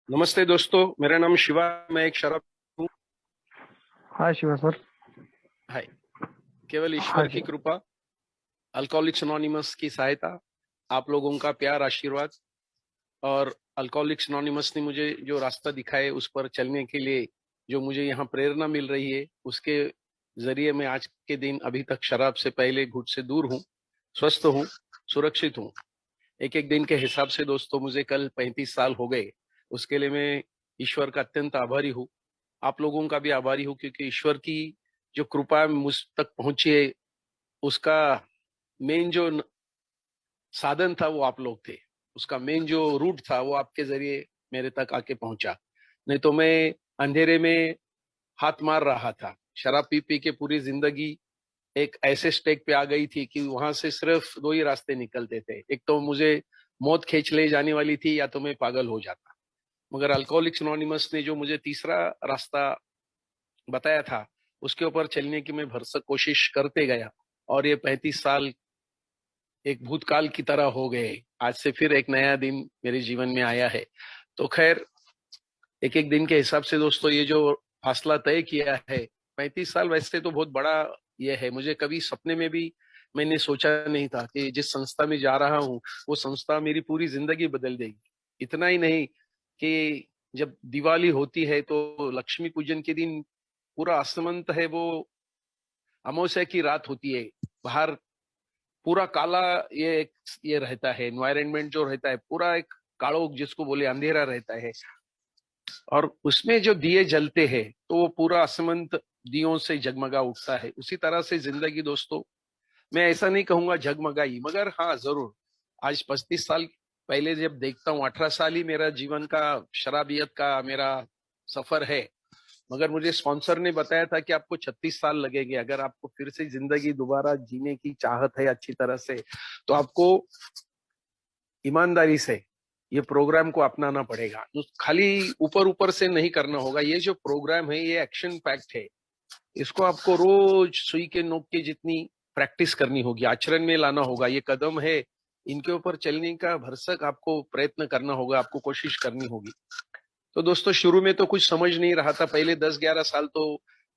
नमस्ते दोस्तों, मेरा नाम शिवा। मैं एक शराब हूँ। हाँ शिवा सर। हाय। केवल हाँ ईश्वर की जी। कृपा, अल्कोहलिक्स अनोनिमस की सहायता, आप लोगों का प्यार आशीर्वाद और अल्कोहलिक्स अनोनिमस ने मुझे जो रास्ता दिखाए उस पर चलने के लिए जो मुझे यहाँ प्रेरणा मिल रही है, उसके जरिए मैं आज के दिन अभी तक शराब से पहले घुट से दूर हूँ, स्वस्थ हूँ, सुरक्षित हूँ। एक एक दिन के हिसाब से दोस्तों मुझे कल 35 साल हो गए। उसके लिए मैं ईश्वर का अत्यंत आभारी हूँ। आप लोगों का भी आभारी हूँ, क्योंकि ईश्वर की जो कृपा मुझ तक पहुंची है, उसका मेन जो साधन था वो आप लोग थे। उसका मेन जो रूट था वो आपके जरिए मेरे तक आके पहुंचा। नहीं तो मैं अंधेरे में हाथ मार रहा था। शराब पी पी के पूरी जिंदगी एक ऐसे स्टेक पे आ गई थी कि वहां से सिर्फ दो ही रास्ते निकलते थे। एक तो मुझे मौत खींच ले जाने वाली थी, या तो मैं पागल हो जाता। मगर अल्कोहलिक्स अनोनिमस ने जो मुझे तीसरा रास्ता बताया था, उसके ऊपर चलने की मैं भरसक कोशिश करते गया। और ये 35 साल एक भूतकाल की तरह हो गए। आज से फिर एक नया दिन मेरे जीवन में आया है। तो खैर, एक एक दिन के हिसाब से दोस्तों ये जो फासला तय किया है, 35 साल वैसे तो बहुत बड़ा ये है। मुझे कभी सपने में भी मैंने सोचा नहीं था कि जिस संस्था में जा रहा हूँ वो संस्था मेरी पूरी जिंदगी बदल देगी। इतना ही नहीं कि जब दिवाली होती है तो लक्ष्मी पूजन के दिन पूरा आसमंत है वो अमावस्या की रात होती है। बाहर पूरा काला ये रहता है, एनवायरनमेंट जो रहता है पूरा एक कालो जिसको बोले अंधेरा रहता है। और उसमें जो दिए जलते हैं तो वो पूरा आसमंत दियों से जगमगा उठता है। उसी तरह से जिंदगी दोस्तों, मैं ऐसा नहीं कहूंगा जगमगाई, मगर हाँ जरूर आज 35 साल पहले जब देखता हूँ, 18 साल ही मेरा जीवन का शराबियत का मेरा सफर है। मगर मुझे स्पॉन्सर ने बताया था कि आपको 36 साल लगेंगे। अगर आपको फिर से जिंदगी दोबारा जीने की चाहत है अच्छी तरह से, तो आपको ईमानदारी से ये प्रोग्राम को अपनाना पड़ेगा। तो खाली ऊपर ऊपर से नहीं करना होगा। ये जो प्रोग्राम है ये एक्शन पैक्ट है। इसको आपको रोज सुई के नोक के जितनी प्रैक्टिस करनी होगी, आचरण में लाना होगा। ये कदम है, इनके ऊपर चलने का भरसक आपको प्रयत्न करना होगा, आपको कोशिश करनी होगी। तो दोस्तों शुरू में तो कुछ समझ नहीं रहा था। पहले 10-11 साल तो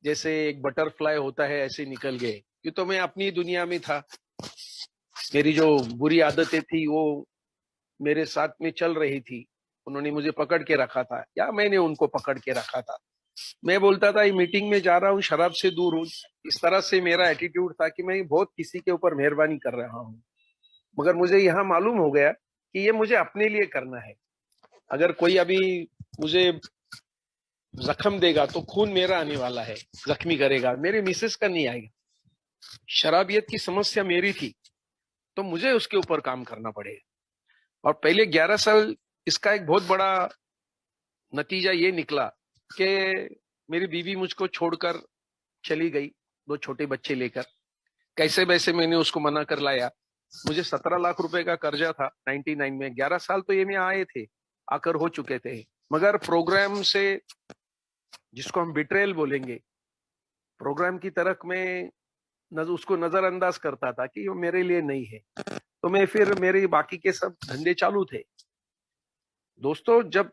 जैसे एक बटरफ्लाई होता है ऐसे निकल गए, क्यों तो मैं अपनी दुनिया में था। मेरी जो बुरी आदतें थी वो मेरे साथ में चल रही थी। उन्होंने मुझे पकड़ के रखा था या मैंने उनको पकड़ के रखा था। मैं बोलता था ये मीटिंग में जा रहा हूँ, शराब से दूर हूँ। इस तरह से मेरा एटीट्यूड था कि मैं बहुत किसी के ऊपर मेहरबानी कर रहा हूँ। मगर मुझे यहाँ मालूम हो गया कि ये मुझे अपने लिए करना है। अगर कोई अभी मुझे जख्म देगा तो खून मेरा आने वाला है, जख्मी करेगा, मेरे मिसेस का नहीं आएगा। शराबियत की समस्या मेरी थी, तो मुझे उसके ऊपर काम करना पड़ेगा। और पहले 11 साल इसका एक बहुत बड़ा नतीजा ये निकला कि मेरी बीवी मुझको छोड़कर चली गई, दो छोटे बच्चे लेकर। कैसे वैसे मैंने उसको मना कर लाया। मुझे 17 लाख रुपए का कर्जा था 99 में। 11 साल तो ये में आए थे, आकर हो चुके थे। मगर प्रोग्राम से, जिसको हम बिट्रेल बोलेंगे, प्रोग्राम की तरफ में उसको नजरअंदाज करता था कि वो मेरे लिए नहीं है। तो मैं फिर मेरे बाकी के सब धंधे चालू थे। दोस्तों जब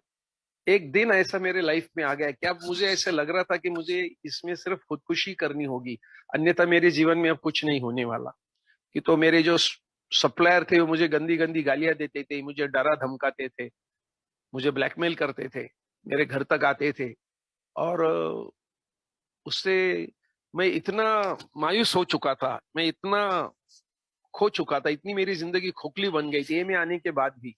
एक दिन ऐसा मेरे लाइफ में आ गया, क्या मुझे ऐसे लग रहा था कि मुझे इसमें सिर्फ खुदकुशी करनी होगी, अन्यथा मेरे जीवन में अब कुछ नहीं होने वाला। कि तो मेरे जो सप्लायर थे वो मुझे गंदी गंदी गालियां देते थे, मुझे डरा धमकाते थे, मुझे ब्लैकमेल करते थे, मेरे घर तक आते थे। और उससे मैं इतना मायूस हो चुका था, मैं इतना खो चुका था, इतनी मेरी जिंदगी खोखली बन गई थी ये में आने के बाद भी।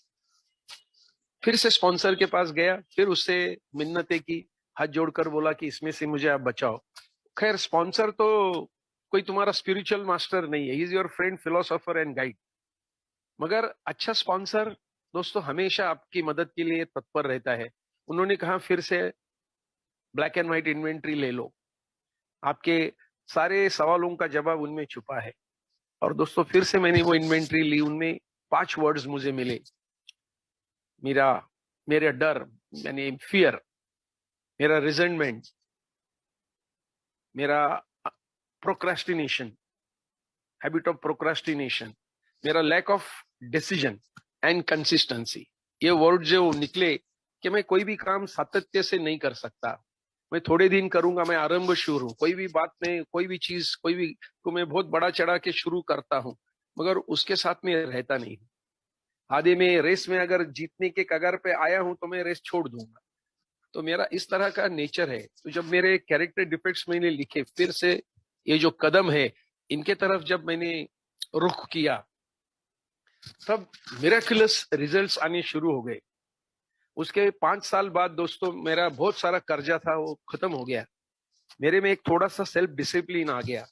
फिर से स्पॉन्सर के पास गया, फिर उससे मिन्नतें की, हाथ जोड़कर बोला कि इसमें से मुझे आप बचाओ। खैर स्पॉन्सर तो कोई तुम्हारा स्पिरिचुअल मास्टर नहीं है, he is your friend, philosopher and guide. मगर अच्छा स्पॉन्सर दोस्तों हमेशा आपकी मदद के लिए तत्पर रहता है। उन्होंने कहा फिर से ब्लैक एंड व्हाइट इन्वेंट्री ले लो, आपके सारे सवालों का जवाब उनमें छुपा है। और दोस्तों फिर से मैंने वो इन्वेंट्री ली। उनमें 5 वर्ड्स मुझे मिले। मेरा मेरा डर, यानी फियर, मेरा रिजेंटमेंट, मेरा प्रोक्रेस्टिनेशन, हैबिट ऑफ प्रोक्रेस्टिनेशन, मेरा lack of decision and consistency. ये वर्ड जो निकले कि मैं कोई भी काम सातत्य से नहीं कर सकता। मैं थोड़े दिन करूंगा, मैं आरंभ शुरू हूँ, कोई भी बात में, कोई भी चीज, कोई भी को मैं बहुत बड़ा चढ़ा के शुरू करता हूँ, मगर उसके साथ में रहता नहीं हूँ। आधे में रेस में अगर जीतने के कगार पे आया हूं तो मैं रेस छोड़ दूंगा। तो मेरा इस तरह का नेचर है। तो जब मेरे कैरेक्टर डिफेक्ट्स मैंने लिखे, फिर से ये जो कदम है इनके तरफ जब मैंने रुख किया, तब मिरेकुलस रिजल्ट्स आने शुरू हो गए। उसके 5 साल बाद दोस्तों, मेरा बहुत सारा कर्जा था वो खत्म हो गया। मेरे में एक थोड़ा सा सेल्फ डिसिप्लिन आ गया।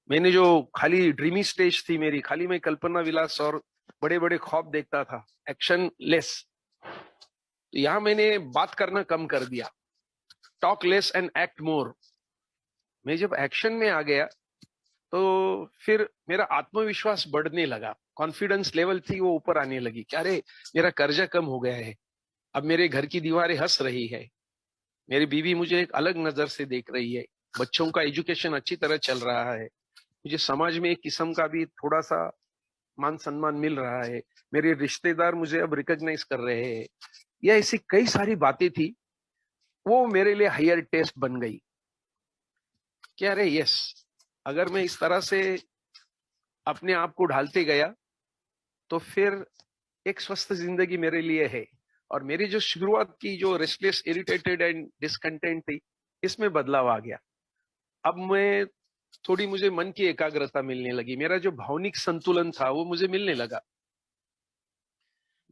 मैंने जो खाली ड्रीमी स्टेज थी मेरी, खाली मैं कल्पना विलास और बड़े बड़े ख्वाब देखता था, एक्शन लेस। तो यहां मैंने बात करना कम कर दिया, टॉक लेस एंड एक्ट मोर। मैं जब एक्शन में आ गया तो फिर मेरा आत्मविश्वास बढ़ने लगा, कॉन्फिडेंस लेवल थी वो ऊपर आने लगी कि अरे मेरा कर्जा कम हो गया है, अब मेरे घर की दीवारें हंस रही है, मेरी बीवी मुझे एक अलग नजर से देख रही है, बच्चों का एजुकेशन अच्छी तरह चल रहा है, मुझे समाज में एक किस्म का भी थोड़ा सा मान सम्मान मिल रहा है, मेरे रिश्तेदार मुझे अब रिकॉग्नाइज कर रहे हैं। ये ऐसी कई सारी बातें थी, वो मेरे लिए हायर टेस्ट बन गई कि अरे यस, अगर मैं इस तरह से अपने आप को ढालते गया तो फिर एक स्वस्थ जिंदगी मेरे लिए है। और मेरी जो शुरुआत की जो रेस्टलेस, इरिटेटेड एंड डिसकंटेंट थी, इसमें बदलाव आ गया। अब मैं थोड़ी, मुझे मन की एकाग्रता मिलने लगी, मेरा जो भावनिक संतुलन था वो मुझे मिलने लगा।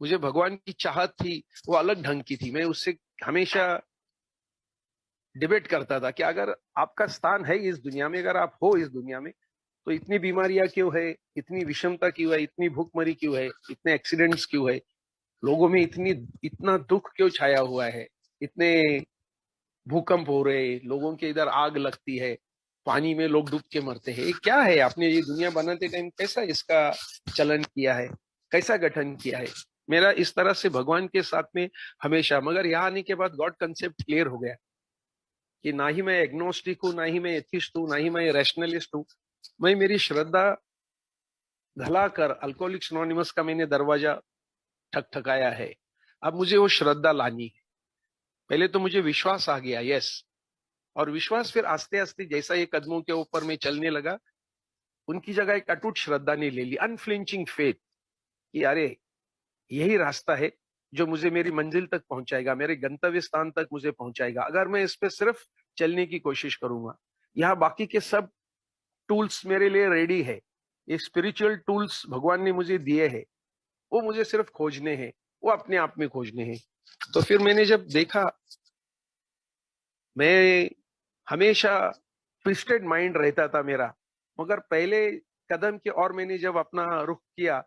मुझे भगवान की चाहत थी वो अलग ढंग की थी। मैं उससे हमेशा डिबेट करता था कि अगर आपका स्थान है इस दुनिया में, अगर आप हो इस दुनिया में, तो इतनी बीमारियां क्यों है, इतनी विषमता क्यों है, इतनी भूखमरी क्यों है, इतने एक्सीडेंट्स क्यों है, लोगों में इतना दुख क्यों छाया हुआ है, इतने भूकंप हो रहे, लोगों के इधर आग लगती है, पानी में लोग डूब के मरते हैं, ये क्या है? आपने ये दुनिया बनाते टाइम कैसा इसका चलन किया है, कैसा गठन किया है? मेरा इस तरह से भगवान के साथ में हमेशा, मगर यहाँ आने के बाद गॉड कंसेप्ट क्लियर हो गया कि ना ही मैं एग्नोस्टिक हूँ, ना ही मैं एथिस्ट हूँ, ना ही मैं रैशनलिस्ट हूँ। मैं मेरी श्रद्धा धलाकर अल्कोहलिक्स एनोनिमस का मैंने दरवाजा ठकठकाया है। अब मुझे वो श्रद्धा लानी है। पहले तो मुझे विश्वास आ गया, यस, और विश्वास फिर आस्ते आस्ते जैसा ये कदमों के ऊपर मैं चलने लगा, उनकी जगह एक अटूट श्रद्धा ने ले ली, अनफ्लिंचिंग फेथ कि अरे यही रास्ता है जो मुझे मेरी मंजिल तक पहुंचाएगा, मेरे गंतव्य स्थान तक मुझे पहुंचाएगा, अगर मैं इस पे सिर्फ चलने की कोशिश करूंगा। यहाँ बाकी के सब टूल्स मेरे लिए रेडी है। ये स्पिरिचुअल टूल्स भगवान ने मुझे दिए हैं, वो मुझे सिर्फ खोजने हैं, वो अपने आप में खोजने हैं। तो फिर मैंने जब देखा, मैं हमेशा ट्विस्टेड माइंड रहता था मेरा, मगर पहले कदम के और मैंने जब अपना रुख किया,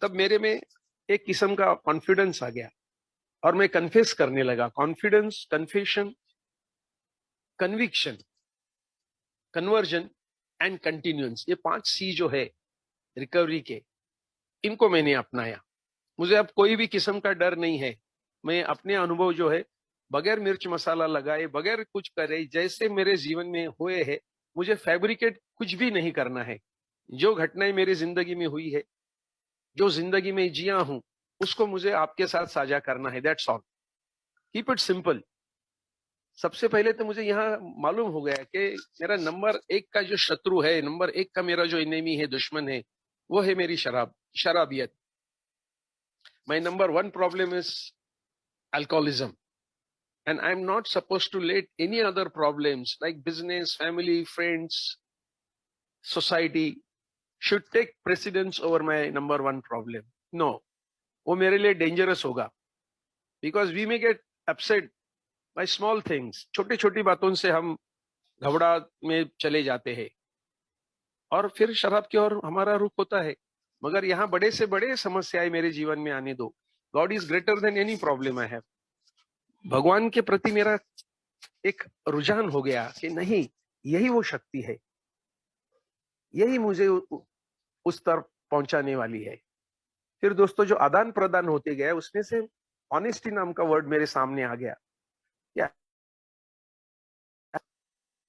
तब मेरे में एक किस्म का कॉन्फिडेंस आ गया और मैं कन्फेस करने लगा। Confidence, confession, conviction, conversion and continuance, ये 5 C जो है रिकवरी के, इनको मैंने अपनाया। मुझे अब कोई भी किस्म का डर नहीं है। मैं अपने अनुभव जो है, बगैर मिर्च मसाला लगाए, बगैर कुछ करे, जैसे मेरे जीवन में हुए हैं, मुझे फैब्रिकेट कुछ भी नहीं करना है। जो घटनाएं मेरी जिंदगी में हुई है, जो जिंदगी में जिया हूं, उसको मुझे आपके साथ साझा करना है, that's all. Keep it simple. सबसे पहले तो मुझे यहाँ मालूम हो गया कि मेरा नंबर 1 का जो शत्रु है, नंबर 1 का मेरा जो एनिमी है, दुश्मन है, वो है मेरी शराबियत। My number 1 problem is alcoholism, and I'm not supposed to let any other problems like business, family, friends, society should take precedence over my number 1 problem. No, वो मेरे लिए डेंजरस होगा, because we may get upset by small things. छोटी छोटी बातों से हम घबरा में चले जाते हैं और फिर शराब की ओर हमारा रुख होता है। मगर यहाँ बड़े से बड़े समस्याएं मेरे जीवन में आने दो। God is greater than any problem I have. भगवान के प्रति मेरा एक रुझान हो गया कि नहीं, यही वो शक्ति है, यही मुझे उस तरफ पहुंचाने वाली है। फिर दोस्तों, जो आदान प्रदान होते गए, उसमें से ऑनेस्टी नाम का वर्ड मेरे सामने आ गया। क्या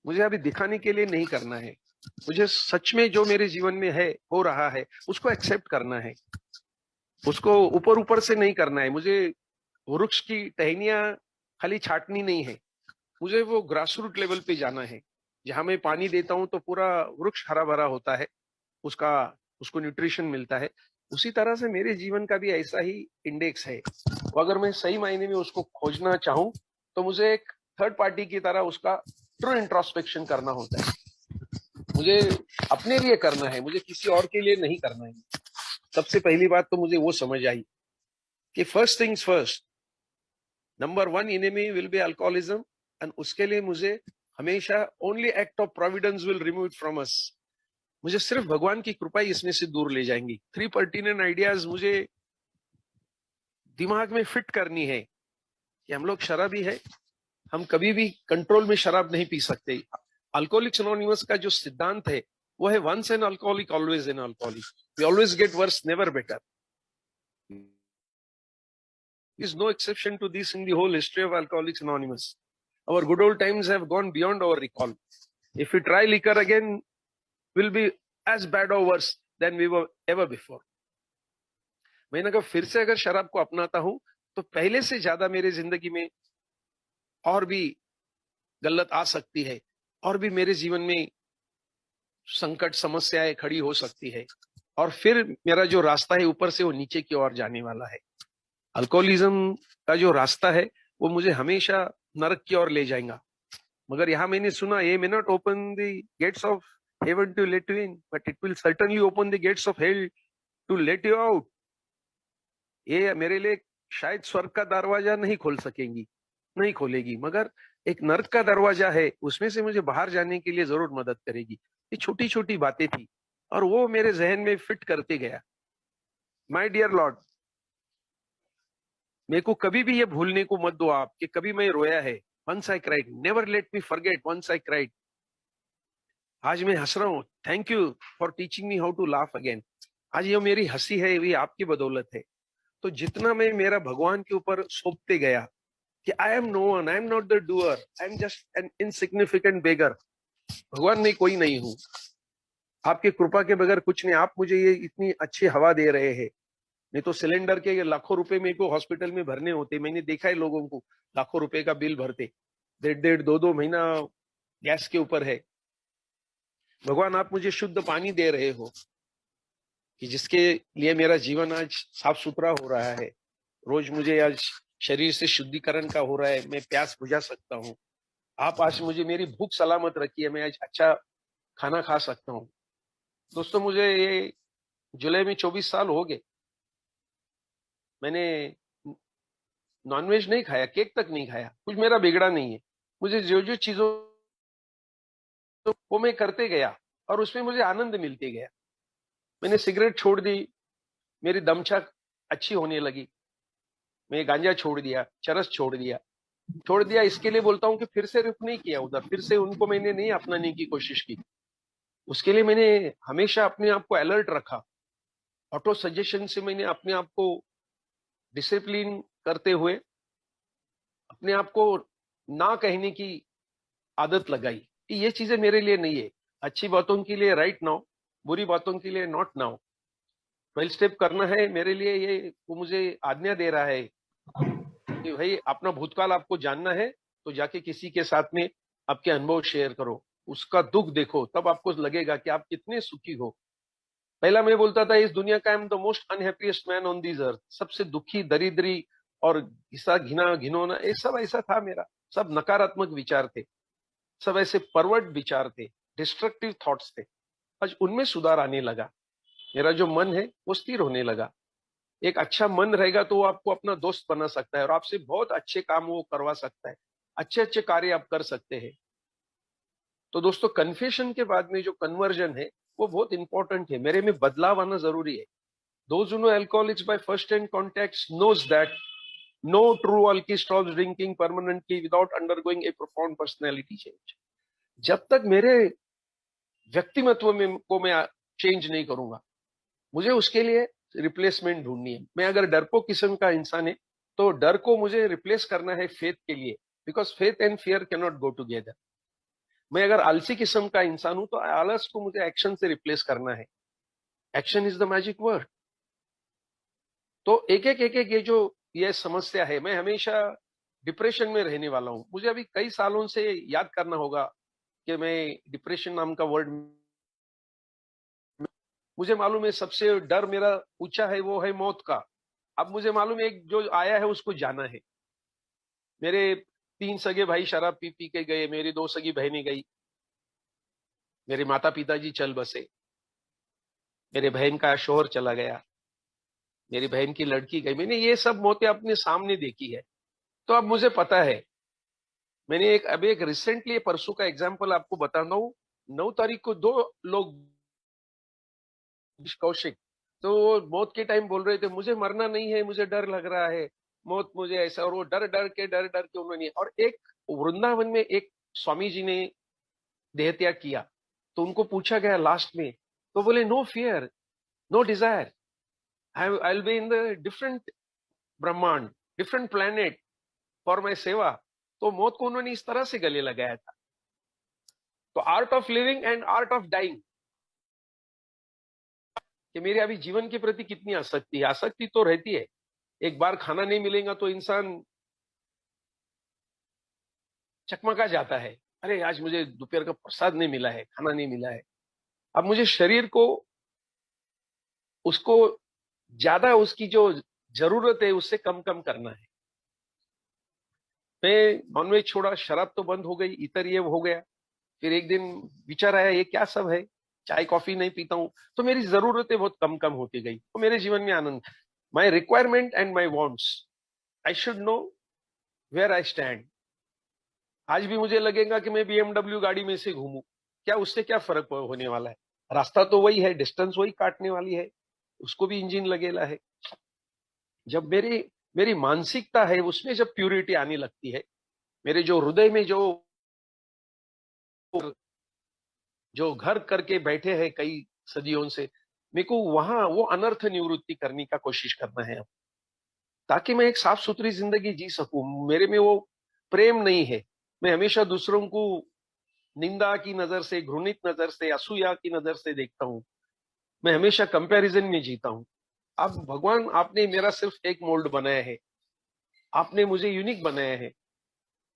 मुझे अभी दिखाने के लिए नहीं करना है, मुझे सच में जो मेरे जीवन में है, हो रहा है, उसको एक्सेप्ट करना है, उसको ऊपर ऊपर से नहीं करना है। मुझे वृक्ष की टहनियां खाली छाटनी नहीं है, मुझे वो ग्रास रूट लेवल पे जाना है, जहां मैं पानी देता हूं तो पूरा वृक्ष हरा भरा होता है, उसका उसको न्यूट्रिशन मिलता है। उसी तरह से मेरे जीवन का भी ऐसा ही इंडेक्स है। तो अगर मैं सही मायने में उसको खोजना चाहूं तो मुझे एक थर्ड पार्टी की तरह उसका ट्रू इंट्रोस्पेक्शन करना होता है। मुझे अपने लिए करना है, मुझे किसी और के लिए नहीं करना है। सबसे पहली बात तो मुझे वो समझ आई कि first things first, number one enemy will be alcoholism, and उसके लिए मुझे हमेशा only act of Providence will remove it from us. मुझे सिर्फ भगवान की कृपा ही इसमें से दूर ले जाएंगी। 3 पर्टिनेंट आइडियाज मुझे दिमाग में फिट करनी है कि हम लोग शराबी है, हम कभी भी कंट्रोल में शराब नहीं पी सकते। अल्कोहलिक्स एनोनिमस का जो सिद्धांत है वो है once an alcoholic always an alcoholic, we always get worse never better. Is no exception to this in the whole history of Alcoholics Anonymous. Our good old times have gone beyond our recall. If we try liquor again, we'll be as bad or worse than we were ever before. मैंने कहा फिर से अगर शराब को अपनाता हूं तो पहले से ज्यादा मेरे जिंदगी में और भी गलत आ सकती है, और भी मेरे जीवन में संकट समस्याएं खड़ी हो सकती है, और फिर मेरा जो रास्ता है ऊपर से वो नीचे की ओर जाने वाला है। अल्कोहलिज्म का जो रास्ता है वो मुझे हमेशा नरक की ओर ले जाएगा। मगर यहाँ मैंने सुना ये may not open the gates of heaven to let you in, but it will certainly open the gates of hell to let you out. ये मेरे लिए शायद स्वर्ग का दरवाजा नहीं खोल सकेंगी, नहीं खोलेगी, मगर एक नर्क का दरवाजा है, उसमें से मुझे बाहर जाने के लिए जरूर मदद करेगी। ये छोटी छोटी बातें थी और वो मेरे जहन में फिट करते गया। माय डियर लॉर्ड, मेरे को कभी भी ये भूलने को मत दो आप कि कभी मैं रोया है। Once I cried, never let me forget once I cried. आज मैं हंस रहा हूँ, thank you for teaching me how to laugh again. आज ये मेरी हंसी है, ये आपकी बदौलत है। तो जितना मैं मेरा भगवान के ऊपर सौंपते गया कि I am no one, I am not the doer, I am just an insignificant beggar. भगवान मैं कोई नहीं हूं, आपकी कृपा के बगैर कुछ नहीं। आप मुझे ये इतनी अच्छी हवा दे रहे हैं, नहीं तो सिलेंडर के लाखों रुपए मेरे को हॉस्पिटल में भरने होते। मैंने देखा है लोगों को लाखों रुपए का बिल भरते, 1.5-2 महीना गैस के ऊपर है। भगवान आप मुझे शुद्ध पानी दे रहे हो कि जिसके लिए मेरा जीवन आज साफ सुथरा हो रहा है। रोज मुझे आज शरीर से शुद्धिकरण का हो रहा है, मैं प्यास बुझा सकता हूँ। आप आज मुझे मेरी भूख सलामत रखी है, मैं आज अच्छा खाना खा सकता हूँ। दोस्तों मुझे ये जुलाई में 24 साल हो गए, मैंने नॉनवेज नहीं खाया, केक तक नहीं खाया, कुछ मेरा बिगड़ा नहीं है। मुझे जो जो चीजों वो मैं करते गया और उसमें मुझे आनंद मिलते गया। मैंने सिगरेट छोड़ दी, मेरी दमछक अच्छी होने लगी। मैं गांजा छोड़ दिया, चरस छोड़ दिया इसके लिए बोलता हूँ कि फिर से रुख नहीं किया उधर, फिर से उनको मैंने नहीं अपनाने की कोशिश की। उसके लिए मैंने हमेशा अपने आप को अलर्ट रखा। ऑटो सजेशन से मैंने अपने आप को डिसिप्लिन करते हुए अपने आप को ना कहने की आदत लगाई कि ये चीजें मेरे लिए नहीं है। अच्छी बातों के लिए राइट नाउ, बुरी बातों के लिए नॉट नाउ। 12 स्टेप करना है मेरे लिए, ये वो मुझे आज्ञा दे रहा है कि भाई अपना भूतकाल आपको जानना है तो जाके किसी के साथ में आपके अनुभव शेयर करो, उसका दुख देखो, तब आपको लगेगा कि आप कितने सुखी हो। पहला मैं बोलता था इस दुनिया का I am the most unhappiest man on this earth, सबसे दुखी, दरिद्री और घिसा घिना घिनौना, ये सब ऐसा था मेरा। सब नकारात्मक विचार थे, सब ऐसे परवर्ट विचार थे, डिस्ट्रक्टिव थॉट्स थे। आज उनमें सुधार आने लगा, मेरा जो मन है वो स्थिर होने लगा। एक अच्छा मन रहेगा तो वो आपको अपना दोस्त बना सकता है और आपसे बहुत अच्छे काम वो करवा सकता है, अच्छे अच्छे कार्य आप कर सकते हैं। तो दोस्तों कन्फेशन के बाद में जो कन्वर्जन है वो बहुत इंपॉर्टेंट है, मेरे में बदलाव आना जरूरी है। Those who know alcoholics by first-hand contacts knows that no true alcoholic stops drinking permanently without undergoing a profound personality change. जब तक मेरे व्यक्तिमत्व में को मैं चेंज नहीं करूंगा, मुझे उसके लिए रिप्लेसमेंट ढूंढनी है। मैं अगर डरपोक किस्म का इंसान है तो डर को मुझे रिप्लेस करना है फेथ के लिए, because faith and fear can not go together. मैं अगर आलसी किस्म का इंसान हूं तो आलस को मुझे एक्शन से रिप्लेस करना है। Action is the magic word. तो एक एक ये जो ये समस्या है, मैं हमेशा डिप्रेशन में रहने वाला हूँ। मुझे अभी कई सालों से याद करना होगा कि मैं डिप्रेशन नाम का वर्ड, मुझे मालूम है सबसे डर मेरा ऊंचा है, वो है मौत का। अब मुझे मालूम है एक जो आया है उसको जाना है। मेरे 3 सगे भाई शराब पी पी के गए, मेरी 2 सगी बहनें गई, मेरे माता पिताजी चल बसे, मेरे बहन का शोहर चला गया, मेरी बहन की लड़की गई। मैंने ये सब मौतें अपने सामने देखी है। तो अब मुझे पता है, मैंने अभी एक रिसेंटली परसों का एग्जाम्पल आपको बताता हूँ। 9 तारीख को 2 लोग, कौशिक, तो वो मौत के टाइम बोल रहे थे मुझे मरना नहीं है, मुझे डर लग रहा है, मौत मुझे ऐसा, और वो डर के उन्होंने, और एक वृंदावन में एक स्वामी जी ने देह त्याग किया। तो उनको पूछा गया लास्ट में, तो बोले no fear, no desire, I will be in the different brahmand, different planet for my seva. तो मौत को उन्होंने इस तरह से गले लगाया था। तो art of living and art of dying, कि मेरे अभी जीवन के प्रति कितनी आसक्ति है। आसक्ति तो रहती है, एक बार खाना नहीं मिलेगा तो इंसान चकमका जाता है, अरे आज मुझे दोपहर का प्रसाद नहीं मिला है, खाना नहीं मिला है। अब मुझे शरीर को, उसको ज्यादा, उसकी जो जरूरत है उससे कम कम करना है। मैं नॉनवेज छोड़ा, शराब तो बंद हो गई, इतर ये हो गया। फिर एक दिन विचार आया ये क्या सब है, चाय कॉफी नहीं पीता हूं, तो मेरी जरूरतें बहुत कम कम होती गई, तो मेरे जीवन में आनंद। My requirement and my wants, I should know where I stand. आज भी मुझे लगेगा कि मैं BMW गाड़ी में से घूमूं, क्या उससे क्या फर्क होने वाला है? रास्ता तो वही है, डिस्टेंस वही काटने वाली है, उसको भी इंजन लगेला है। जब मेरी मेरी मानसिकता है उसमें जब प्यूरिटी आने लगती है, मेरे जो हृदय में जो घर करके बैठे हैं कई सदियों से, मेरे को वहां वो अनर्थ निवृत्ति करने का कोशिश करना है अब, ताकि मैं एक साफ सुथरी जिंदगी जी सकूं। मेरे में वो प्रेम नहीं है, मैं हमेशा दूसरों को निंदा की नजर से, घृणित नजर से, असूया की नजर से देखता हूं। मैं हमेशा कंपैरिजन में जीता हूं। अब भगवान, आपने मेरा सिर्फ एक मोल्ड बनाया है, आपने मुझे यूनिक बनाया है।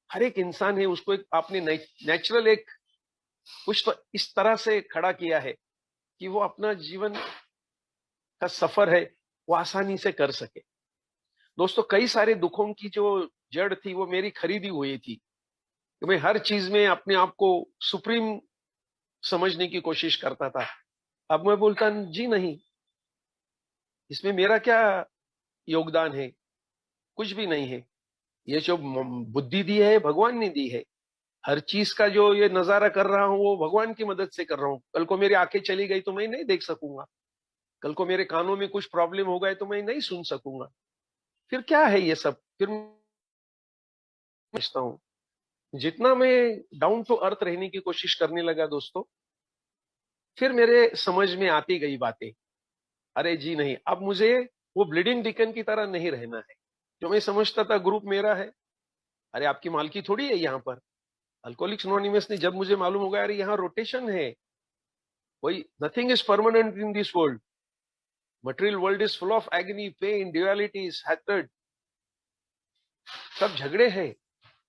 हर एक इंसान है, उसको एक आपने नेचुरल एक कुछ तो इस तरह से खड़ा किया है कि वो अपना जीवन का सफर है वो आसानी से कर सके। दोस्तों, कई सारे दुखों की जो जड़ थी वो मेरी खरीदी हुई थी, कि मैं हर चीज में अपने आप को सुप्रीम समझने की कोशिश करता था। अब मैं बोलता जी नहीं, इसमें मेरा क्या योगदान है? कुछ भी नहीं है। ये जो बुद्धि दी है भगवान ने दी है। हर चीज का जो ये नजारा कर रहा हूं वो भगवान की मदद से कर रहा हूं। कल को मेरी आंखें चली गई तो मैं नहीं देख सकूंगा, कल को मेरे कानों में कुछ प्रॉब्लम हो गए तो मैं नहीं सुन सकूंगा। फिर क्या है ये सब? फिर समझता हूँ, जितना मैं डाउन टू अर्थ रहने की कोशिश करने लगा दोस्तों, फिर मेरे समझ में आती गई बातें। अरे जी नहीं, अब मुझे वो ब्लीडिंग डिकन की तरह नहीं रहना है। जो मैं समझता था ग्रुप मेरा है, अरे आपकी मालकी थोड़ी है यहाँ पर। अल्कोहलिक्स एनोनिमस ने जब मुझे मालूम हो गया अरे यहाँ रोटेशन है, कोई nothing is permanent in this world, material world is full of agony, pain, dualities, hatred, सब झगड़े हैं,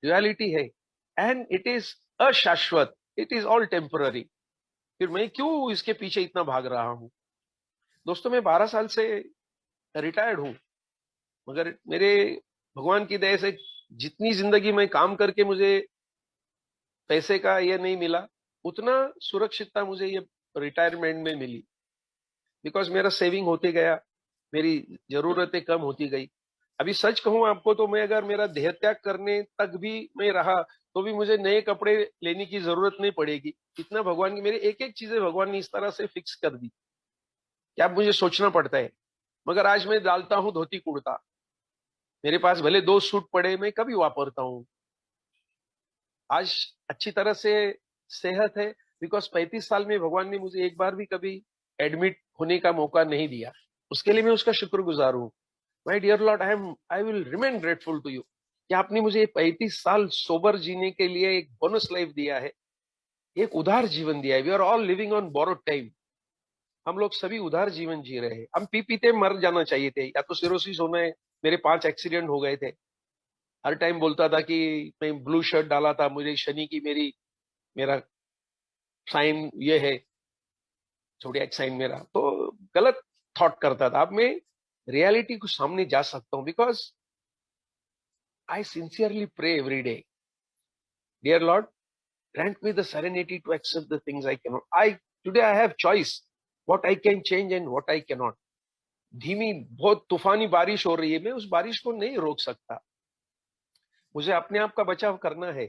ड्युअलिटी है, एंड इट इज अशाश्वत, इट इज ऑल टेम्पररी। फिर मैं क्यों इसके पीछे इतना भाग रहा हूं? दोस्तों, मैं 12 साल से रिटायर्ड हूं, मगर मेरे भगवान की दया से जितनी जिंदगी में काम करके मुझे पैसे का ये नहीं मिला, उतना सुरक्षितता मुझे ये रिटायरमेंट में मिली। बिकॉज मेरा सेविंग होते गया, मेरी जरूरतें कम होती गई। अभी सच कहूं आपको तो मैं अगर मेरा देह त्याग करने तक भी मैं रहा तो भी मुझे नए कपड़े लेने की जरूरत नहीं पड़ेगी। इतना भगवान की मेरी एक एक चीजें भगवान ने इस तरह से फिक्स कर दी कि अब मुझे सोचना पड़ता है। मगर आज मैं डालता हूं धोती कुर्ता, मेरे पास भले 2 सूट पड़े, मैं कभी वापरता हूं। आज अच्छी तरह से सेहत है, बिकॉज 35 साल में भगवान ने मुझे एक बार भी कभी एडमिट होने का मौका नहीं दिया। उसके लिए मैं उसका शुक्रगुजार हूँ। My dear lord, I will remain grateful to you कि आपने मुझे 35 साल सोबर जीने के लिए एक बोनस लाइफ दिया है, एक उधार जीवन दिया है। We are all living on borrowed time. हम लोग सभी उधार जीवन जी रहे हैं। हम पी पीते मर जाना चाहिए थे, या तो सिरोसिस होना है, मेरे 5 एक्सीडेंट हो गए थे। हर टाइम बोलता था कि मैं ब्लू शर्ट डाला था, मुझे शनि की मेरा साइन ये है, जोडिएक साइन मेरा, तो गलत थॉट करता था। अब मैं रियलिटी को सामने जा सकता हूँ, because I sincerely pray every day, dear lord, grant me the serenity to accept the things I cannot. Today I have choice, what I can change and what I cannot. धीमी बहुत तूफानी बारिश हो रही है, मैं उस बारिश को नहीं रोक सकता। मुझे अपने आप का बचाव करना है।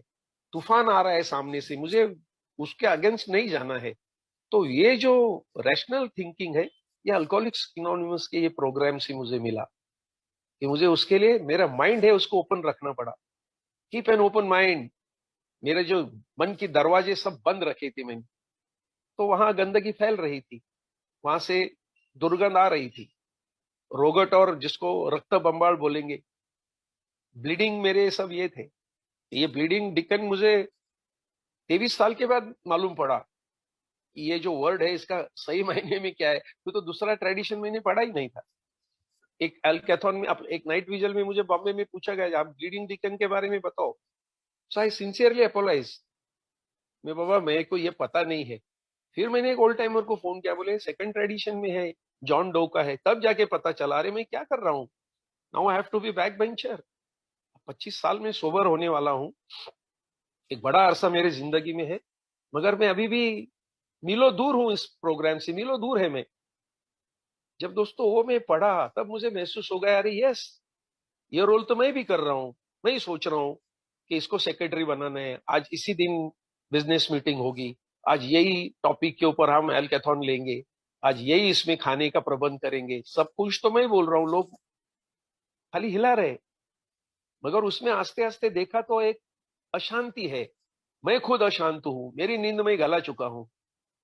तूफान आ रहा है सामने से, मुझे उसके अगेंस्ट नहीं जाना है। तो ये जो रैशनल थिंकिंग है, ये अल्कोहलिक्स एनोनिमस के ये प्रोग्राम से मुझे मिला, कि मुझे उसके लिए मेरा माइंड है उसको ओपन रखना पड़ा। Keep an open mind. मेरे जो मन की दरवाजे सब बंद रखे थे मैंने, तो वहां गंदगी फैल रही थी, वहां से दुर्गंध आ रही थी, रोगट और जिसको रक्त बंबाल बोलेंगे, ब्लीडिंग, मेरे सब ये थे। ये ब्लीडिंग डिकन मुझे 23 साल के बाद मालूम पड़ा कि ये जो वर्ड है इसका सही मायने में क्या है। तो दूसरा ट्रेडिशन मैंने पढ़ा ही नहीं था। एक एल्कैथन में, एक नाइट विजल में मुझे बॉम्बे में पूछा गया, आप ब्लीडिंग डिकन के बारे में बताओ। सो आई सिंसियरली अपोलाइज, मैं बाबा मेरे को ये पता नहीं है। फिर मैंने एक ओल्ड टाइमर को फोन किया, बोले सेकंड ट्रेडिशन में है, जॉन डो का है। तब जाके पता चला, अरे मैं क्या कर रहा हूँ, now I have to be back bencher. 25 साल में सोबर होने वाला हूँ, एक बड़ा अरसा मेरे जिंदगी में है, मगर मैं अभी भी मीलों दूर हूँ इस प्रोग्राम से, मीलों दूर है मैं। जब दोस्तों वो मैं पढ़ा, तब मुझे महसूस हो गया, अरे यस, ये रोल तो मैं भी कर रहा हूँ। मैं ही सोच रहा हूँ कि इसको सेक्रेटरी बनाना है, आज इसी दिन बिजनेस मीटिंग होगी, आज यही टॉपिक के ऊपर हम हैकाथॉन लेंगे, आज यही इसमें खाने का प्रबंध करेंगे। सब कुछ तो मैं बोल रहा हूँ, लोग खाली हिला रहे। मगर उसमें आस्ते आस्ते देखा तो एक अशांति है। मैं खुद अशांत हूँ, मेरी नींद में गला चुका हूँ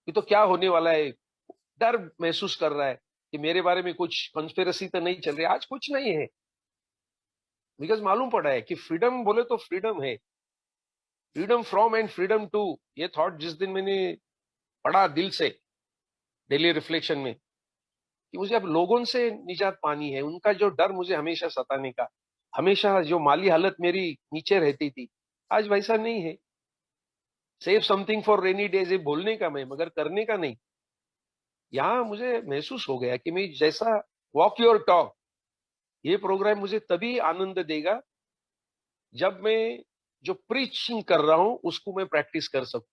कि तो क्या होने वाला है। डर महसूस कर रहा है कि मेरे बारे में कुछ कंस्पिरेसी तो नहीं चल रही। आज कुछ नहीं है, बिकॉज मालूम पड़ा है कि फ्रीडम बोले तो फ्रीडम है, freedom from and freedom to. ये थॉट जिस दिन मैंने पढ़ा दिल से, डेली रिफ्लेक्शन में, कि मुझे अब लोगों से निजात पानी है, उनका जो डर मुझे हमेशा सताने का, हमेशा जो माली हालत मेरी नीचे रहती थी, आज वैसा नहीं है। Save something for rainy days, ये बोलने का मैं, मगर करने का नहीं। यहाँ मुझे महसूस हो गया कि मैं जैसा वॉक योर टॉक, ये प्रोग्राम मुझे तभी आनंद देगा जब मैं जो प्रीचिंग कर रहा हूं उसको मैं प्रैक्टिस कर सकूं।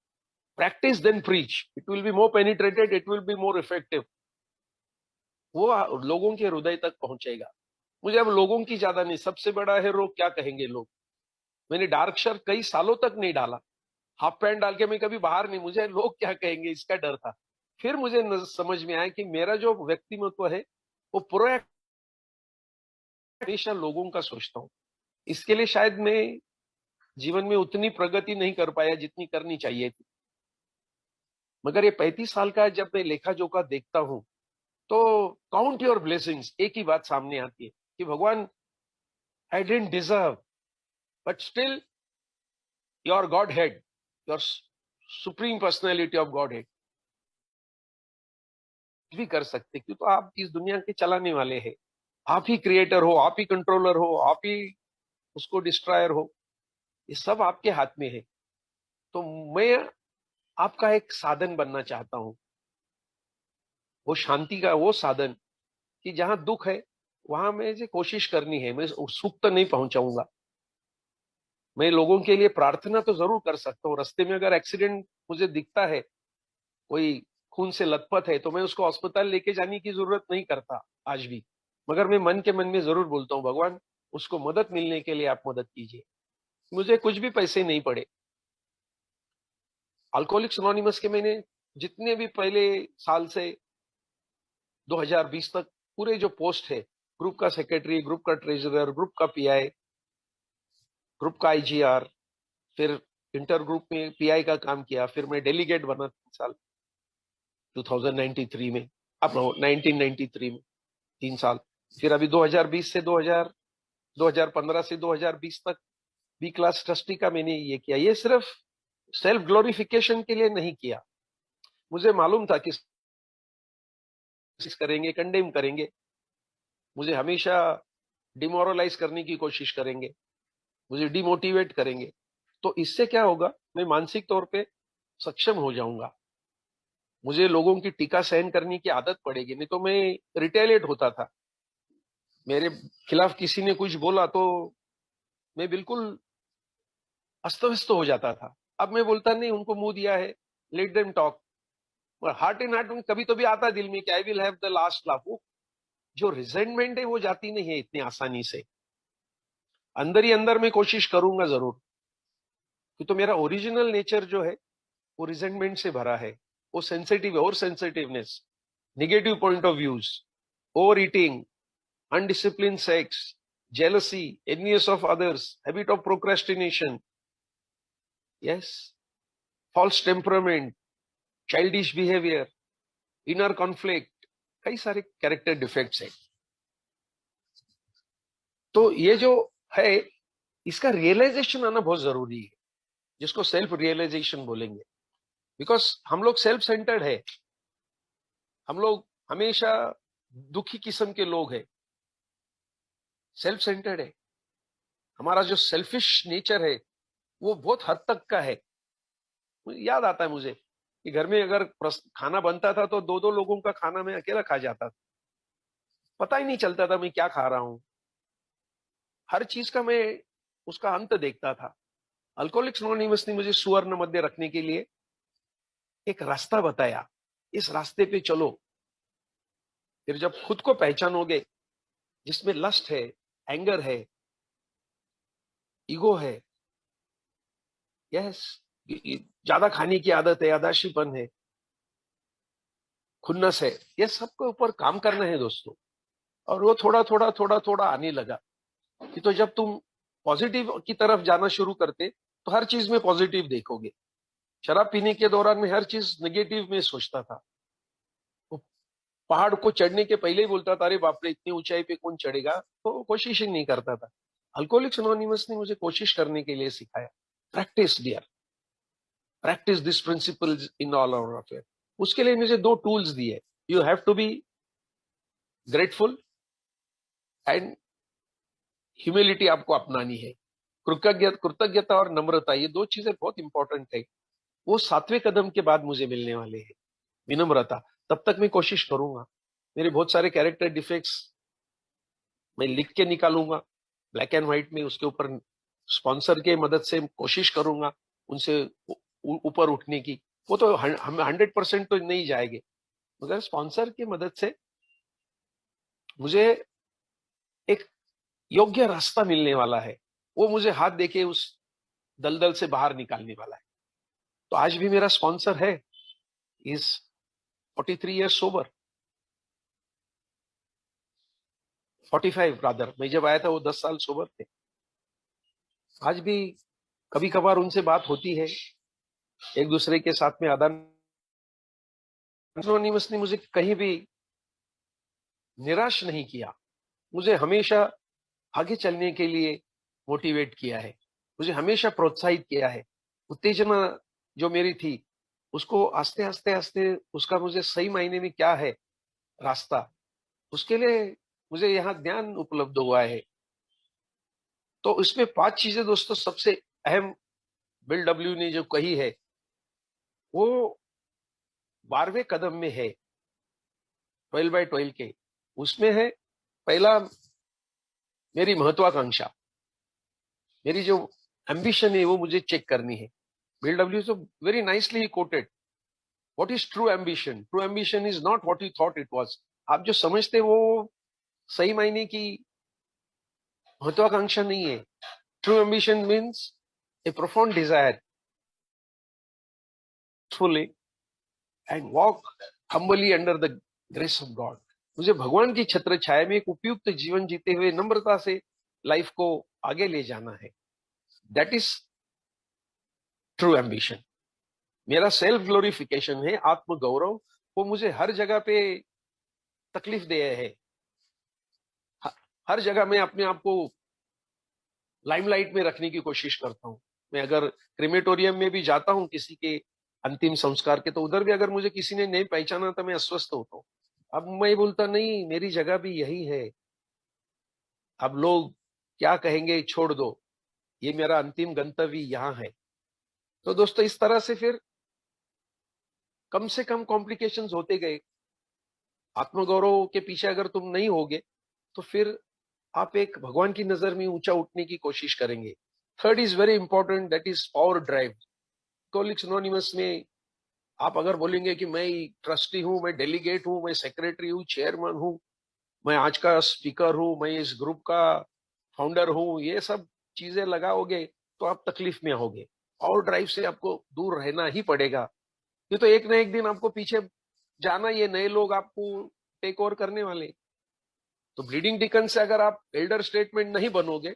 Practice then preach, it will be more penetrated, it will be more effective. वो लोगों के हृदय तक पहुंचेगा। मुझे अब लोगों की ज्यादा नहीं, सबसे बड़ा है लोग क्या कहेंगे लोग। मैंने डार्क शर्ट कई सालों तक नहीं डाला, हाफ पैंट डाल के मैं कभी बाहर नहीं, मुझे लोग क्या कहेंगे इसका डर था। फिर मुझे समझ में आया कि मेरा जो व्यक्तित्व है वो प्रोएक्ट, हमेशा लोगों का सोचता हूँ। इसके लिए शायद मैं जीवन में उतनी प्रगति नहीं कर पाया जितनी करनी चाहिए थी। मगर ये 35 साल का जब मैं लेखा जोखा देखता हूं, तो काउंट योर ब्लेसिंग्स, एक ही बात सामने आती है कि भगवान, I didn't deserve, but still your God head, your supreme personality of God head भी कर सकते, क्यों तो आप इस दुनिया के चलाने वाले हैं। आप ही क्रिएटर हो, आप ही कंट्रोलर हो, आप ही उसको डिस्ट्रॉयर हो, ये सब आपके हाथ में है। तो मैं आपका एक साधन बनना चाहता हूं, वो शांति का वो साधन, कि जहां दुख है वहां मुझे कोशिश करनी है। मैं सुख तो नहीं पहुंचाऊंगा, मैं लोगों के लिए प्रार्थना तो जरूर कर सकता हूँ। रास्ते में अगर एक्सीडेंट मुझे दिखता है, कोई खून से लथपथ है, तो मैं उसको अस्पताल लेके जाने की जरूरत नहीं करता आज भी। मगर मैं मन के मन में जरूर बोलता हूँ, भगवान उसको मदद मिलने के लिए आप मदद कीजिए। मुझे कुछ भी पैसे नहीं पड़े। अल्कोहलिक्स एनोनिमस के मैंने जितने भी पहले साल से 2020 तक पूरे जो पोस्ट है, ग्रुप का सेक्रेटरी, ग्रुप का ट्रेजरर, ग्रुप का पीआई, ग्रुप का आईजीआर, फिर इंटर ग्रुप में पीआई का काम किया, फिर मैं डेलीगेट बना 3 साल 2093 में, अब 1993 में 3 साल। फिर अभी 2020 से 2015 से 2020 तक बी क्लास ट्रस्टी का मैंने ये किया। ये सिर्फ सेल्फ ग्लोरिफिकेशन के लिए नहीं किया, मुझे मालूम था कि करेंगे, कंडेम करेंगे। मुझे हमेशा डिमोरलाइज करने की कोशिश करेंगे, मुझे डिमोटिवेट करेंगे, तो इससे क्या होगा, मैं मानसिक तौर पे सक्षम हो जाऊंगा। मुझे लोगों की टीका सहन करने की आदत पड़ेगी, नहीं तो मैं रिटेलिएट होता था। मेरे खिलाफ किसी ने कुछ बोला तो मैं बिल्कुल अस्त व्यस्त हो जाता था। अब मैं बोलता नहीं, उनको मुंह दिया है, लेट देम टॉक। और हार्ट इन हार्ट में कभी तो भी आता दिल में कि I will have the last laugh. वो जो रिजेंटमेंट है वो जाती नहीं है इतनी आसानी से। अंदर ही अंदर मैं कोशिश करूंगा जरूर, कि तो मेरा ओरिजिनल नेचर जो है वो रिजेंटमेंट से भरा है। वो सेंसिटिव है, और sensitiveness, negative point of views, over eating, undisciplined sex, jealousy, envious of others, habit of procrastination, yes, false temperament, childish behavior, inner conflict, कई सारे कैरेक्टर डिफेक्ट्स हैं। तो ये जो है, इसका रियलाइजेशन आना बहुत जरूरी है, जिसको सेल्फ रियलाइजेशन बोलेंगे। बिकॉज हम लोग सेल्फ सेंटर्ड है, हम लोग हमेशा दुखी किस्म के लोग हैं, सेल्फ सेंटर्ड है। हमारा जो सेल्फिश नेचर है वो बहुत हद तक का है। याद आता है मुझे कि घर में अगर खाना बनता था तो दो दो लोगों का खाना मैं अकेला खा जाता था, पता ही नहीं चलता था मैं क्या खा रहा हूं। हर चीज का मैं उसका अंत देखता था। अल्कोहलिक्स एनोनिमस ने मुझे सुवर्ण मध्य रखने के लिए एक रास्ता बताया, इस रास्ते पे चलो। फिर जब खुद को पहचानोगे, जिसमें लस्ट है, एंगर है, ईगो है, यस, ज्यादा खाने की आदत है, यादाशीपन है, खुन्नस है, ये सबके ऊपर काम करना है दोस्तों। और वो थोड़ा थोड़ा थोड़ा थोड़ा आने लगा कि तो जब तुम पॉजिटिव की तरफ जाना शुरू करते तो हर चीज में पॉजिटिव देखोगे। शराब पीने के दौरान में हर चीज नेगेटिव में सोचता था। वो पहाड़ को चढ़ने के पहले ही बोलता था, अरे बाप रे इतनी ऊंचाई पे कौन चढ़ेगा, तो कोशिश ही नहीं करता था। अल्कोहलिक्स एनोनिमस ने मुझे कोशिश करने के लिए सिखाया। Practice dear, practice this principle in all our affair. उसके लिए मुझे दो टूल्स दिए। You have to be grateful and humility आपको अपनानी है। कृतज्ञता और नम्रता, ये दो चीजें बहुत इंपॉर्टेंट है। वो सातवें कदम के बाद मुझे मिलने वाले हैं। विनम्रता, तब तक मैं कोशिश करूंगा। मेरे बहुत सारे कैरेक्टर डिफेक्ट्स मैं लिख के निकालूंगा ब्लैक एंड व्हाइट में, उसके ऊपर स्पॉन्सर के मदद से कोशिश करूंगा उनसे ऊपर उठने की। वो तो हम 100% तो नहीं जाएंगे, मगर स्पॉन्सर की मदद से मुझे एक योग्य रास्ता मिलने वाला है। वो मुझे हाथ देके उस दलदल से बाहर निकालने वाला है। तो आज भी मेरा स्पॉन्सर है, इज 43 ईयर्स सोबर, 45 रादर। मैं जब आया था वो 10 साल सोबर थे। आज भी कभी कभार उनसे बात होती है, एक दूसरे के साथ में आदान। एनोनिमस ने मुझे कहीं भी निराश नहीं किया, मुझे हमेशा आगे चलने के लिए मोटिवेट किया है, मुझे हमेशा प्रोत्साहित किया है। उत्तेजना जो मेरी थी उसको आस्ते आस्ते आस्ते, उसका मुझे सही मायने में क्या है रास्ता, उसके लिए मुझे यहाँ ज्ञान उपलब्ध हुआ है। तो इसमें 5 चीजें दोस्तों सबसे अहम बिल डब्ल्यू ने जो कही है वो 12वें कदम में है, 12/12 के। उसमें है पहला, मेरी महत्वाकांक्षा, मेरी जो एम्बिशन है वो मुझे चेक करनी है। बिल डब्ल्यू तो very nicely coated, what is true ambition? True ambition is not what you thought it was. आप जो समझते वो सही मायने की महत्वाकांक्षा नहीं है। True ambition means a profound desire fully and walk humbly under the grace of God. मुझे भगवान की छत्र छाया में एक उपयुक्त जीवन जीते हुए नम्रता से लाइफ को आगे ले जाना है। That is true ambition. मेरा सेल्फ ग्लोरिफिकेशन है, आत्म गौरव, वो मुझे हर जगह पे तकलीफ दे है। हर जगह मैं अपने आप को लाइमलाइट में रखने की कोशिश करता हूं। मैं अगर क्रिमेटोरियम में भी जाता हूं किसी के अंतिम संस्कार के, तो उधर भी अगर मुझे किसी ने नहीं पहचाना तो मैं अस्वस्थ होता हूं। अब मैं बोलता नहीं, मेरी जगह भी यही है। अब लोग क्या कहेंगे छोड़ दो, ये मेरा अंतिम गंतव्य यहाँ है। तो दोस्तों इस तरह से फिर कम से कम कॉम्प्लिकेशंस होते गए। आत्मगौरव के पीछे अगर तुम नहीं होगे तो फिर आप एक भगवान की नजर में ऊंचा उठने की कोशिश करेंगे। Third is very important, that is power drive. Alcoholics anonymous में आप अगर बोलेंगे कि मैं ट्रस्टी हूं, मैं डेलीगेट हूं, मैं सेक्रेटरी हूं, चेयरमैन हूं, मैं आज का स्पीकर हूं, मैं इस ग्रुप का फाउंडर हूं, ये सब चीजें लगाओगे तो आप तकलीफ में होगे। पावर ड्राइव से आपको दूर रहना ही पड़ेगा। ये तो एक ना एक दिन आपको पीछे जाना, ये नए लोग आपको टेक ओवर करने वाले। तो ब्लीडिंग डिकन से अगर आप एल्डर स्टेटमेंट नहीं बनोगे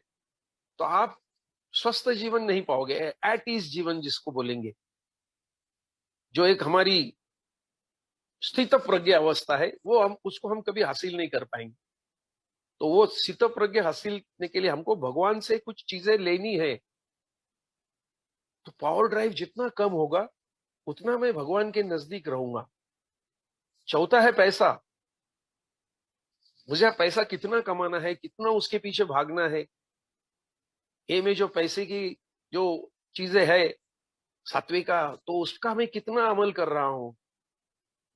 तो आप स्वस्थ जीवन नहीं पाओगे, एट ईज जीवन जिसको बोलेंगे, जो एक हमारी स्थित प्रज्ञ अवस्था है, वो हम उसको हम कभी हासिल नहीं कर पाएंगे। तो वो स्थित प्रज्ञ हासिल करने के लिए हमको भगवान से कुछ चीजें लेनी है। तो पावर ड्राइव जितना कम होगा उतना मैं भगवान के नजदीक रहूंगा। चौथा है पैसा। मुझे पैसा कितना कमाना है, कितना उसके पीछे भागना है, ये में जो पैसे की जो चीजें है सात्विका, तो उसका मैं कितना अमल कर रहा हूं।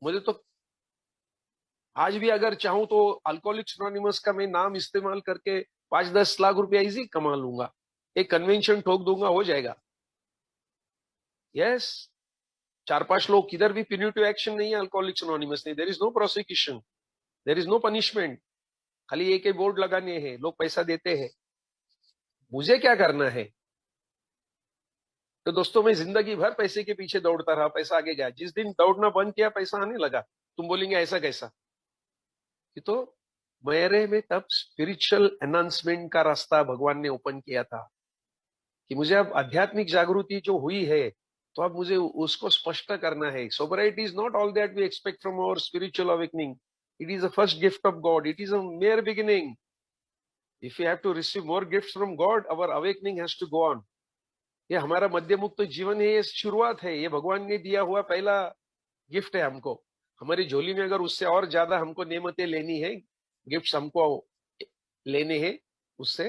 मुझे तो आज भी अगर चाहूं तो अल्कोहलिक्स एनोनिमस का मैं नाम इस्तेमाल करके 5-10 लाख रुपया इजी कमा लूंगा। एक कन्वेंशन ठोक दूंगा, हो जाएगा। यस, 4-5 लोग किधर भी पिन्यूटिव एक्शन नहीं है अल्कोहलिक्स एनोनिमस नहीं। There is no prosecution, there is no punishment. खाली एक ही बोर्ड लगाने हैं, लोग पैसा देते हैं। मुझे क्या करना है? तो दोस्तों मैं जिंदगी भर पैसे के पीछे दौड़ता रहा, पैसा आगे गया। जिस दिन दौड़ना बंद किया पैसा आने लगा। तुम बोलेंगे ऐसा कैसा? कि तो मेरे में तब स्पिरिचुअल एनहांसमेंट का रास्ता भगवान ने ओपन किया था कि मुझे अब आध्यात्मिक जागृति जो हुई है तो अब मुझे उसको स्पष्ट करना है। Sobriety is not all that we expect from our spiritual awakening. It is the first gift of God, it is a mere beginning. If you have to receive more gifts from God, our awakening has to go on. ये हमारा मध्य मुक्त जीवन है, ये शुरुआत है, ये भगवान ने दिया हुआ पहला गिफ्ट है हमको। हमारी झोली में अगर उससे और ज्यादा हमको नेमतें लेनी है, गिफ्ट्स हमको लेने हैं उससे,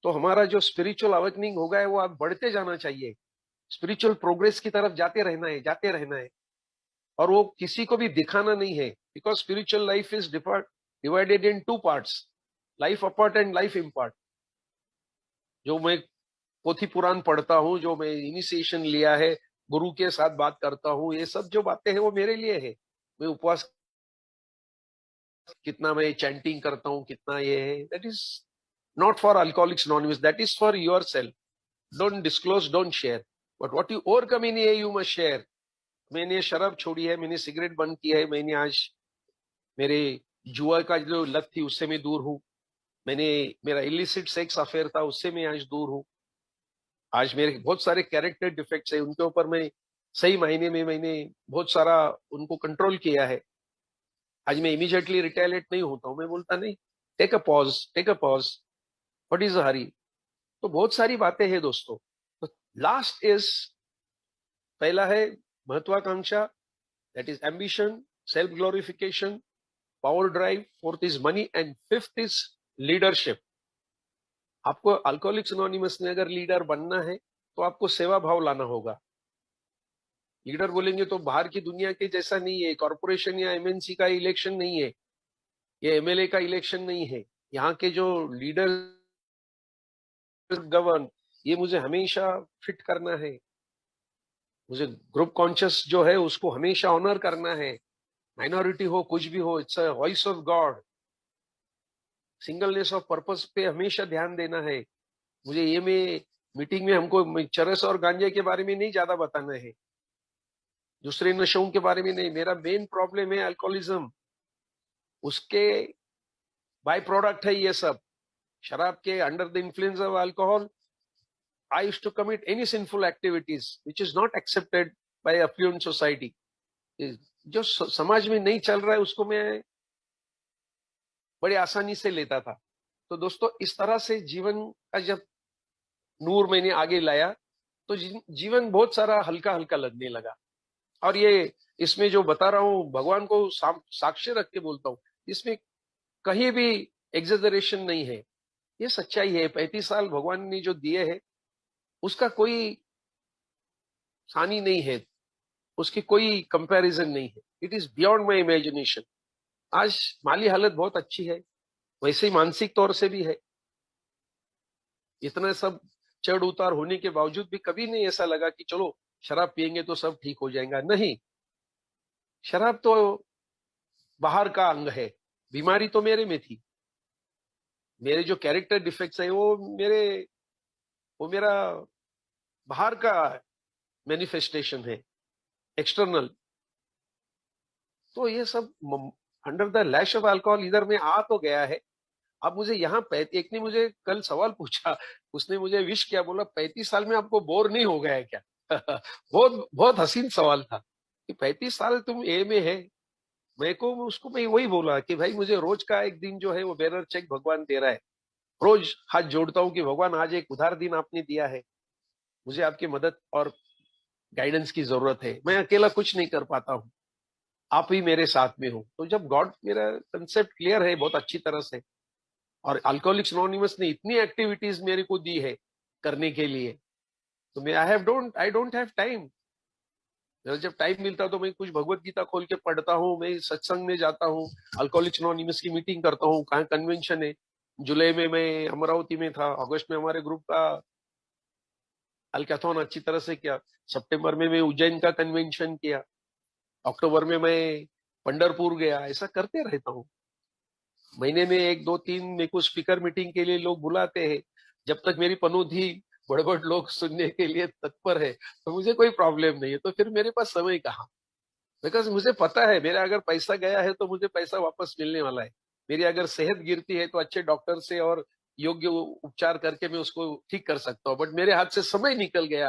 तो हमारा जो स्पिरिचुअल अवेकनिंग होगा है वो अब बढ़ते जाना चाहिए। स्पिरिचुअल प्रोग्रेस की तरफ जाते रहना है, जाते रहना है। और वो किसी को भी दिखाना नहीं है, because spiritual life is divided in 2 parts, life apart and life impart. जो मैं पोथी पुराण पढ़ता हूँ, जो मैं इनिशिएशन लिया है, गुरु के साथ बात करता हूँ, ये सब जो बातें हैं वो मेरे लिए है। मैं उपवास कितना, मैं चैंटिंग करता हूँ कितना, ये है, that is not for alcoholics anonymous, that is for yourself. Don't disclose, don't share, but what you overcome in ये यू मस्ट शेयर। मैंने शराब छोड़ी है, मैंने सिगरेट बंद किया है, मैंने आज मेरे जुआ का जो लत थी उससे मैं दूर हूँ। मैंने मेरा इलिसिट सेक्स अफेयर था, उससे मैं आज दूर हूँ। आज मेरे बहुत सारे कैरेक्टर डिफेक्ट्स है, उनके ऊपर मैं सही मायने में मैंने बहुत सारा उनको कंट्रोल किया है। आज मैं इमीडिएटली रिटेलिएट नहीं होता हूं, मैं बोलता नहीं, take a pause, take a pause, what is a hurry. तो बहुत सारी बातें हैं दोस्तों। तो लास्ट इज, पहला है महत्वाकांक्षा, that is ambition, self glorification, power drive. Fourth is money and fifth is leadership. आपको अल्कोहलिक्स एनोनिमस में अगर लीडर बनना है तो आपको सेवा भाव लाना होगा। लीडर बोलेंगे तो बाहर की दुनिया के जैसा नहीं है, कॉर्पोरेशन या एमएनसी का इलेक्शन नहीं है, ये एमएलए का इलेक्शन नहीं है। यहाँ के जो लीडर गवर्न, ये मुझे हमेशा फिट करना है। मुझे ग्रुप कॉन्शियस जो है उसको हमेशा ऑनर करना है। माइनॉरिटी हो, कुछ भी हो, it's a voice of God. Singleness of purpose पे हमेशा ध्यान देना है। मुझे ये में मीटिंग में हमको चरस और गांजे के बारे में नहीं ज्यादा बताना है, दूसरे नशों के बारे में नहीं। मेरा मेन प्रॉब्लम है अल्कोहलिज्म, उसके बाय प्रोडक्ट है ये सब। शराब के under the influence of alcohol I used to commit any sinful activities which is not accepted by affluent society. जो समाज में नहीं चल रहा है उसको मैं बड़ी आसानी से लेता था। तो दोस्तों इस तरह से जीवन का जब नूर मैंने आगे लाया तो जीवन बहुत सारा हल्का हल्का लगने लगा। और ये इसमें जो बता रहा हूँ भगवान को साक्ष्य रख के बोलता हूँ, इसमें कहीं भी एग्जेजरेशन नहीं है। ये सच्चाई है। 35 साल भगवान ने जो दिए हैं उसका कोई हानि नहीं है, उसकी कोई कंपैरिजन नहीं है। It is beyond my imagination. आज माली हालत बहुत अच्छी है, वैसे ही मानसिक तौर से भी है। इतना सब चढ़ उतार होने के बावजूद भी कभी नहीं ऐसा लगा कि चलो शराब पिएंगे तो सब ठीक हो जाएगा। नहीं, शराब तो बाहर का अंग है, बीमारी तो मेरे में थी। मेरे जो कैरेक्टर डिफेक्ट्स है वो मेरा बाहर का मैनिफेस्टेशन है, एक्सटर्नल। तो ये सब under the lash of alcohol इधर में आ तो गया है। अब मुझे यहाँ एक ने मुझे कल सवाल पूछा, उसने मुझे विश किया, बोला 35 साल में आपको बोर नहीं हो गया है क्या? बहुत बहुत हसीन सवाल था कि 35 साल तुम ए में है। मैं को उसको मैं वही बोला कि भाई मुझे रोज का एक दिन जो है वो बेरर चेक भगवान दे रहा है। रोज हाथ जोड़ता हूँ कि भगवान आज एक उधार दिन आपने दिया है, मुझे आपकी मदद और गाइडेंस की जरूरत है। मैं अकेला कुछ नहीं कर पाता हूँ, आप ही मेरे साथ में हो। तो जब गॉड, मेरा कंसेप्ट क्लियर है बहुत अच्छी तरह से, और अल्कोहलिक्स एनोनिमस ने इतनी एक्टिविटीज मेरे को दी है करने के लिए, तो मैं आई डोंट हैव टाइम। जब टाइम मिलता तो मैं कुछ भगवत गीता खोल के पढ़ता हूँ, मैं सत्संग में जाता हूँ, अल्कोहलिक्स एनोनिमस की मीटिंग करता हूँ। कहाँ कन्वेंशन है, जुलाई में मैं अमरावती में था, अगस्त में हमारे ग्रुप का अल्काथॉन अच्छी तरह से किया, सितंबर में मैं उज्जैन का कन्वेंशन किया, अक्टूबर में मैं पंढरपुर गया। ऐसा करते रहता हूँ। महीने में एक दो तीन मेरे को स्पीकर मीटिंग के लिए लोग बुलाते हैं। जब तक मेरी पनौती बड़े बड़े लोग सुनने के लिए तत्पर है तो मुझे कोई प्रॉब्लम नहीं है। तो फिर मेरे पास समय कहाँ? बिकॉज मुझे पता है मेरा अगर पैसा गया है तो मुझे पैसा वापस मिलने वाला है। मेरी अगर सेहत गिरती है तो अच्छे डॉक्टर से और योग्य उपचार करके मैं उसको ठीक कर सकता हूँ। बट मेरे हाथ से समय निकल गया,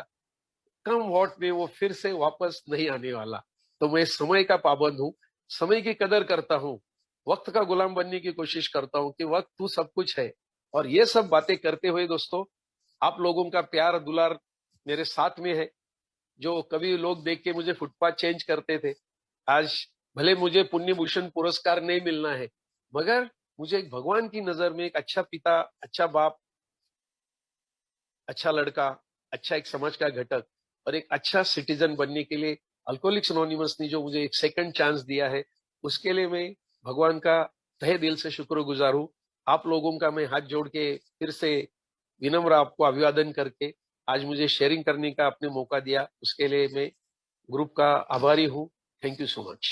कम वॉट में वो फिर से वापस नहीं आने वाला। तो मैं समय का पाबंद हूँ, समय की कदर करता हूँ, वक्त का गुलाम बनने की कोशिश करता हूँ कि वक्त तू सब कुछ है। और ये सब बातें करते हुए दोस्तों, आप लोगों का प्यार दुलार मेरे साथ में है। जो कभी लोग देख के मुझे फुटपाथ चेंज करते थे, आज भले मुझे पुण्य भूषण पुरस्कार नहीं मिलना है, मगर मुझे एक भगवान की नजर में एक अच्छा पिता, अच्छा बाप, अच्छा लड़का, अच्छा एक समाज का घटक और एक अच्छा सिटीजन बनने के लिए अल्कोहलिक्स एनोनिमस ने जो मुझे एक सेकंड चांस दिया है, उसके लिए मैं भगवान का तहे दिल से शुक्रगुजार हूँ। आप लोगों का मैं हाथ जोड़ के फिर से विनम्र आपको अभिवादन करके आज मुझे शेयरिंग करने का आपने मौका दिया, उसके लिए मैं ग्रुप का आभारी हूँ। Thank you so much.